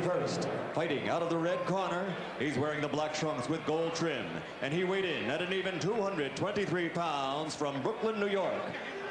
first. Fighting out of the red corner, he's wearing the black trunks with gold trim, and he weighed in at an even 223 pounds from Brooklyn, New York.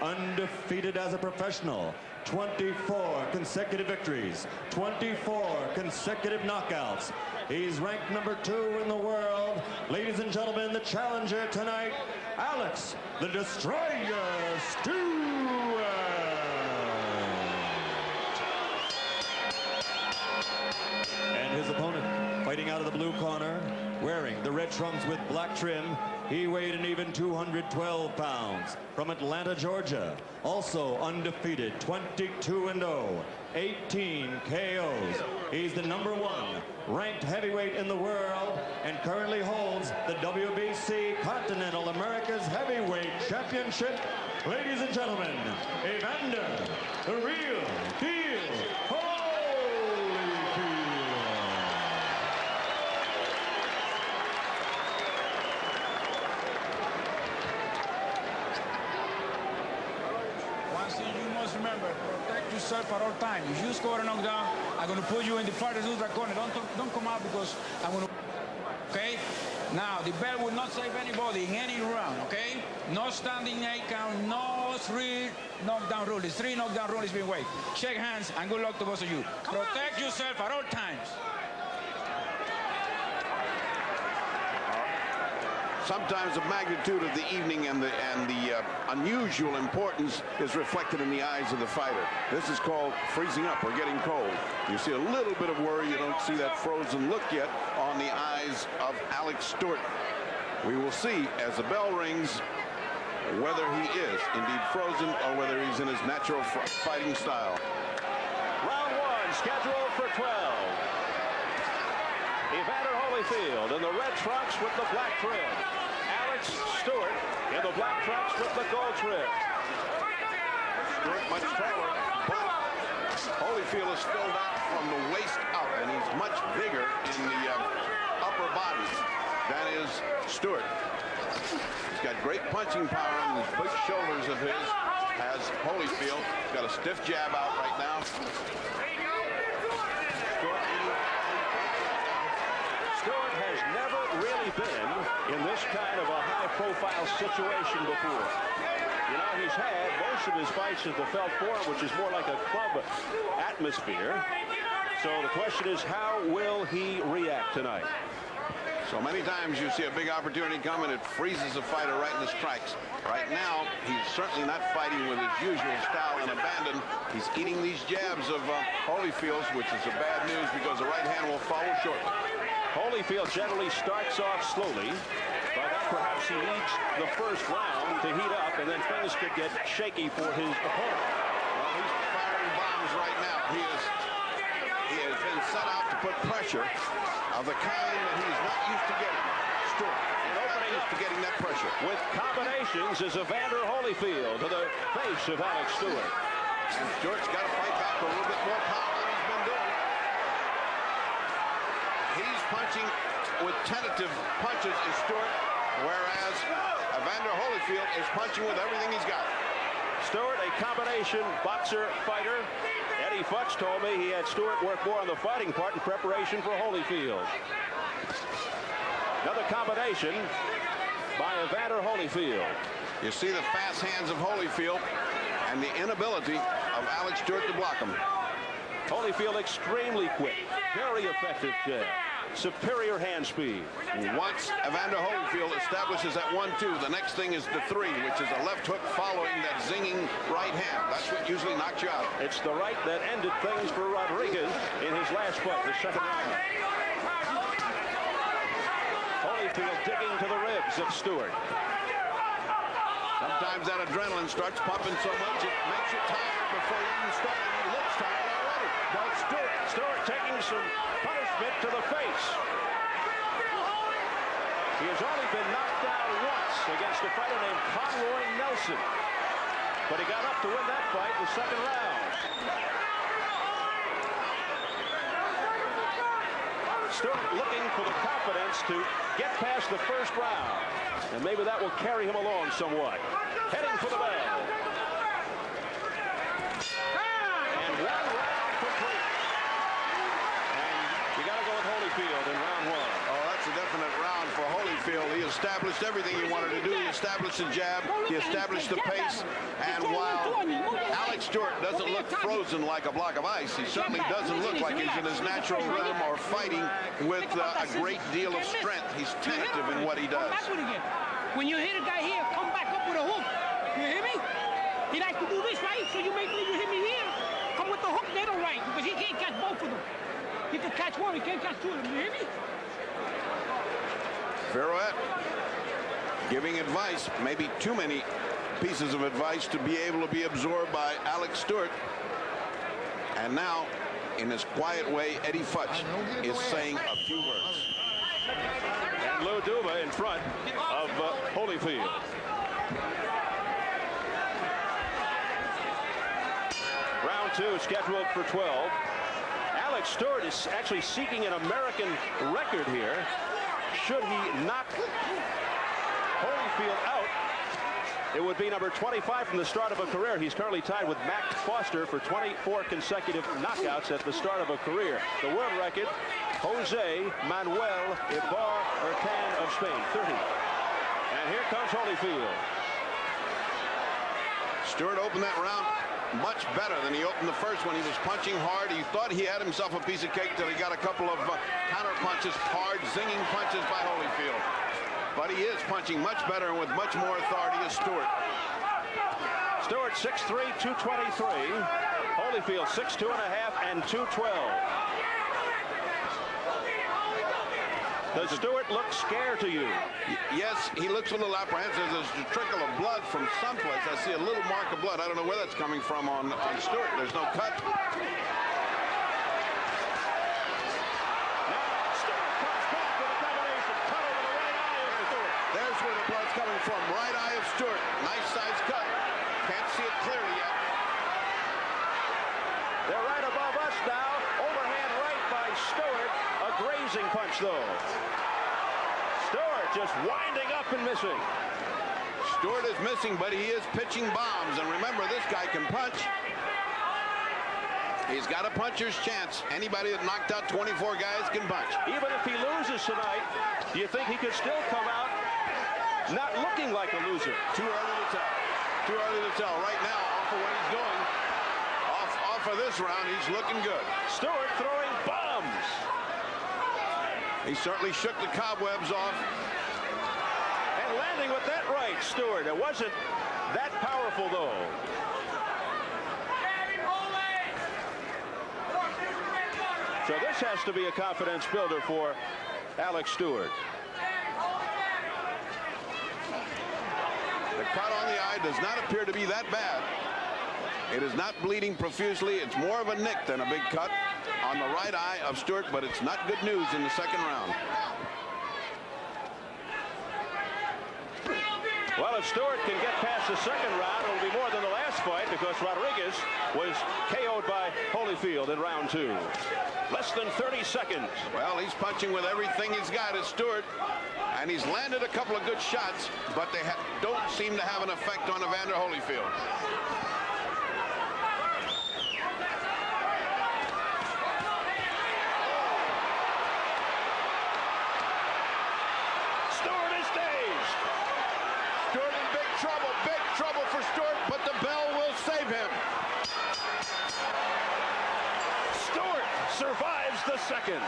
Undefeated as a professional, 24 consecutive victories, 24 consecutive knockouts. He's ranked number 2 in the world. Ladies and gentlemen, the challenger tonight, Alex The Destroyer Stewart. And his opponent, fighting out of the blue corner, wearing the red trunks with black trim, he weighed an even 212 pounds. From Atlanta, Georgia, also undefeated, 22-0, 18 KOs. He's the #1 ranked heavyweight in the world and currently holds the WBC Continental America's Heavyweight Championship. Ladies and gentlemen, Evander Real Deal Holyfield. One thing you must remember, protect yourself at all times. If you score a knockdown, I'm going to put you in the farthest neutral corner. Don't come out because I'm going to... Okay? Now, the bell will not save anybody in any round, okay? No standing 8 count, no 3 knockdown rule. The 3 knockdown rule is being waived. Shake hands and good luck to both of you. Protect yourself at all times. Sometimes the magnitude of the evening and the unusual importance is reflected in the eyes of the fighter. This is called freezing up or getting cold. You see a little bit of worry. You don't see that frozen look yet on the eyes of Alex Stewart. We will see as the bell rings whether he is indeed frozen or whether he's in his natural fighting style. Round 1 scheduled for 12. Evander Holyfield in the red trunks with the black trim. Alex Stewart in the black trunks with the gold trim. Stewart much taller, but Holyfield is filled out from the waist up, and he's much bigger in the upper body than is Stewart. He's got great punching power on these big shoulders of his, has Holyfield. He's got a stiff jab out right now. Stewart has never really been in this kind of a high-profile situation before. You know, he's had most of his fights at the Felt Forum, which is more like a club atmosphere. So the question is, how will he react tonight? So many times you see a big opportunity come and it freezes a fighter right in the strikes. Right now, he's certainly not fighting with his usual style and abandon. He's eating these jabs of Holyfield's, which is a bad news because the right hand will follow shortly. Holyfield generally starts off slowly, but perhaps he needs the first round to heat up, and then things could get shaky for his opponent. Well, he's firing bombs right now. He has been set out to put pressure of the kind that he's not used to getting. Stewart, opening up to getting that pressure. With combinations is Evander Holyfield to the face of Alex Stewart. And Stewart's got to fight back with a little bit more power than he's been doing. He's punching with tentative punches is Stewart, whereas Evander Holyfield is punching with everything he's got. Stewart, a combination boxer fighter. Eddie Futz told me he had Stewart work more on the fighting part in preparation for Holyfield. Another combination by Evander Holyfield. You see the fast hands of Holyfield and the inability of Alex Stewart to block him. Holyfield extremely quick, very effective jab, superior hand speed. Once Evander Holyfield establishes that 1-2, the next thing is the 3, which is a left hook following that zinging right hand. That's what usually knocks you out. It's the right that ended things for Rodriguez in his last fight, the second round. Holyfield digging to the ribs of Stewart. Sometimes that adrenaline starts pumping so much it makes you tired before you even start, and he looks tired already. Now Stewart taking some punishment to the face. He has only been knocked down once against a fighter named Conroy Nelson, but he got up to win that fight in the second round. Stewart looking for the confidence to get past the first round, and maybe that will carry him along somewhat. Heading for the bell. And one round complete. And Holyfield in round 1. Oh, that's a definite round for Holyfield. He established everything he wanted to do. He established the jab. He established the pace. And while Alex Stewart doesn't look frozen like a block of ice, he certainly doesn't look like he's in his natural rhythm or fighting with a great deal of strength. He's tentative in what he does. When you hit a guy here, come back up with a hook. You hear me? He likes to do this, right? So you make me, you hit me here. Come with the hook, they don't right, because he can't catch both of them. He can catch one, he can't catch two of them. You hear me? Viruet giving advice, maybe too many pieces of advice to be able to be absorbed by Alex Stewart. And now, in his quiet way, Eddie Futch is saying a few words. And Lou Duva in front of Holyfield. Round 2 scheduled for 12. Alex Stewart is actually seeking an American record here. Should he knock Holyfield out, it would be number 25 from the start of a career. He's currently tied with Max Foster for 24 consecutive knockouts at the start of a career. The world record, Jose Manuel Ibar of Spain, 30. And here comes Holyfield. Stewart opened that round much better than he opened the first one. He was punching hard. He thought he had himself a piece of cake till he got a couple of counter punches, hard, zinging punches by Holyfield. But he is punching much better and with much more authority as Stewart. Stewart 6'3", 223. Holyfield 6'2.5" and 212. Does Stewart look scared to you? Yes, he looks a little apprehensive. There's a trickle of blood from someplace. I see a little mark of blood. I don't know where that's coming from on Stewart. There's no cut. There's where the blood's coming from. Right eye of Stewart. Nice size cut. Can't see it clearly yet. They're right above us now. Overhand right by Stewart. A grazing punch, though. Stewart just winding up and missing. Stewart is missing, but he is pitching bombs. And remember, this guy can punch. He's got a puncher's chance. Anybody that knocked out 24 guys can punch. Even if he loses tonight, do you think he could still come out not looking like a loser? Too early to tell. Too early to tell. Right now, off of what he's doing, off of this round, he's looking good. Stewart throwing bombs. He certainly shook the cobwebs off. And landing with that right, Stewart. It wasn't that powerful, though. So this has to be a confidence builder for Alex Stewart. The cut on the eye does not appear to be that bad. It is not bleeding profusely. It's more of a nick than a big cut on the right eye of Stewart, but it's not good news in the second round. Well, if Stewart can get past the second round, it'll be more than the last fight because Rodriguez was KO'd by Holyfield in round 2. Less than 30 seconds. Well, he's punching with everything he's got as Stewart, and he's landed a couple of good shots, but they don't seem to have an effect on Evander Holyfield. Stewart is dazed. Stewart in big trouble for Stewart, but the bell will save him. Stewart survives the second.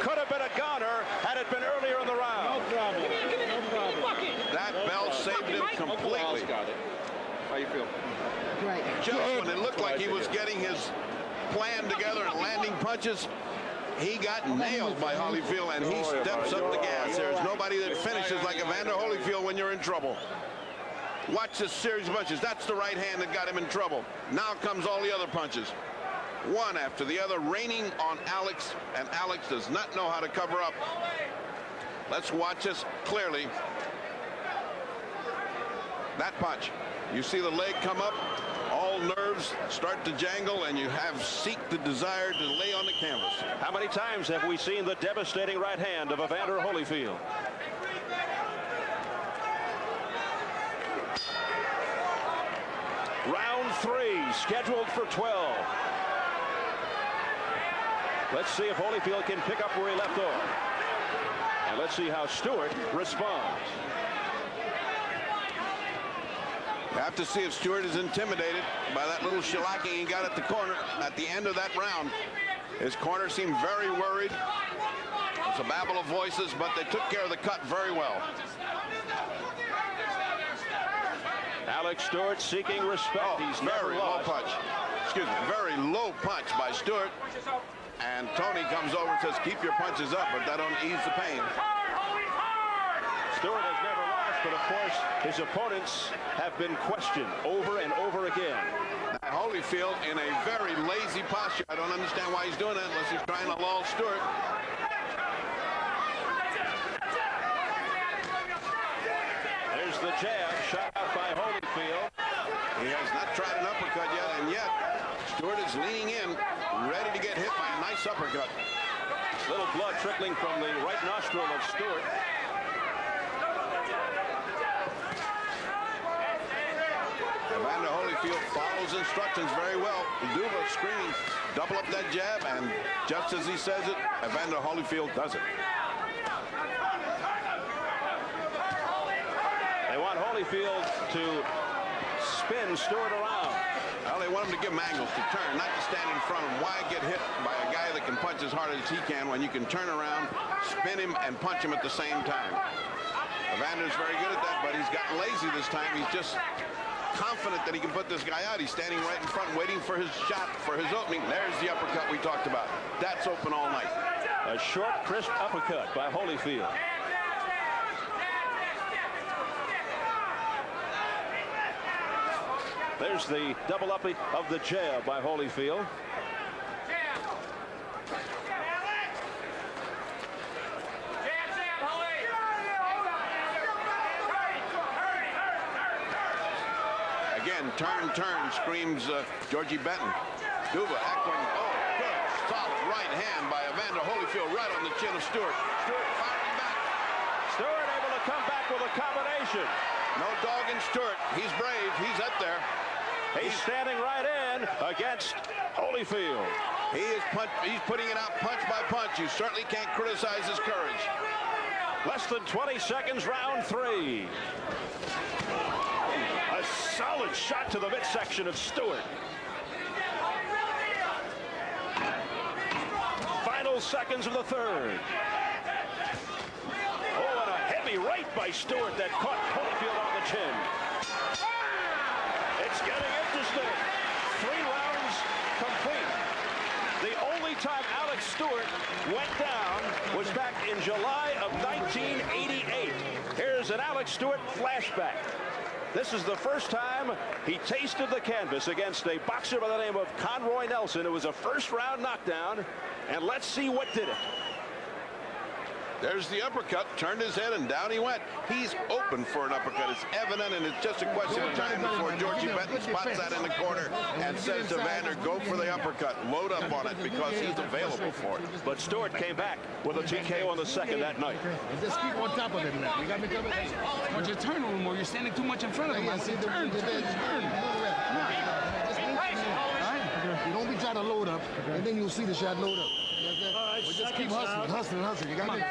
Could have been a goner had it been earlier in the round. No problem. No problem. That bell saved him completely. Got it. How you feel? Right. Just when it looked like he was getting his plan together and landing punches, he got nailed by Holyfield, and he steps up the gas. There's nobody that finishes like Evander Holyfield when you're in trouble. Watch this series of punches. That's the right hand that got him in trouble. Now comes all the other punches. One after the other, raining on Alex, and Alex does not know how to cover up. Let's watch this clearly. That punch. You see the leg come up, all nerves start to jangle, and you seek the desire to lay on the canvas. How many times have we seen the devastating right hand of Evander Holyfield? Round 3, scheduled for 12. Let's see if Holyfield can pick up where he left off. And let's see how Stewart responds. You have to see if Stewart is intimidated by that little shellacking he got at the corner at the end of that round. His corner seemed very worried. It's a babble of voices, but they took care of the cut very well. Alex Stewart seeking respect. Oh, he's very never low lost. punch. Excuse me, very low punch by Stewart. And Tony comes over and says, keep your punches up, but that don't ease the pain. Stewart has never lost, but of course his opponents have been questioned over and over again. Now, Holyfield in a very lazy posture. I don't understand why he's doing that unless he's trying to lull Stewart. There's the jab shot out by Holyfield. He has not tried an uppercut yet, and yet Stewart is leaning in, ready to get hit by a nice uppercut. Little blood trickling from the right nostril of Stewart. Evander Holyfield follows instructions very well. Duva screaming, double up that jab, and just as he says it, Evander Holyfield does it. They want Holyfield to spin Stewart around. Well, they want him to give him angles to turn, not to stand in front of him. Why get hit by a guy that can punch as hard as he can when you can turn around, spin him, and punch him at the same time? Evander's very good at that, but he's gotten lazy this time. He's just confident that he can put this guy out. He's standing right in front waiting for his shot, for his opening. There's the uppercut we talked about. That's open all night. A short, crisp uppercut by Holyfield. There's the double up of the jab by Holyfield. Again, turn, screams Georgie Benton. Duva echoing, oh, good, solid right hand by Evander Holyfield right on the chin of Stewart. Stewart firing back. Stewart able to come back with a combination. No dog in Stewart. He's brave. He's up there. He's standing right in against Holyfield. He's putting it out punch by punch. You certainly can't criticize his courage. Less than 20 seconds, round 3. A solid shot to the midsection of Stewart. Final seconds of the third. Oh, and a heavy right by Stewart that caught Holyfield on the chin. It's getting interesting. 3 rounds complete. The only time Alex Stewart went down was back in July of 1988. Here's an Alex Stewart flashback. This is the first time he tasted the canvas against a boxer by the name of Conroy Nelson. It was a first-round knockdown, and let's see what did it. There's the uppercut, turned his head, and down he went. He's open for an uppercut. It's evident, and it's just a question of time before Georgie Benton spots that in the corner and says to Evander, go for the uppercut. Load up on it because he's available for it. But Stewart came back with a TKO on the second that night. Just keep on top of it, man. You got me covered. But you turn a little more. You're standing too much in front of him. Turn. You don't be trying to load up, and then you'll see the shot load up. But just keep hustling. You got me.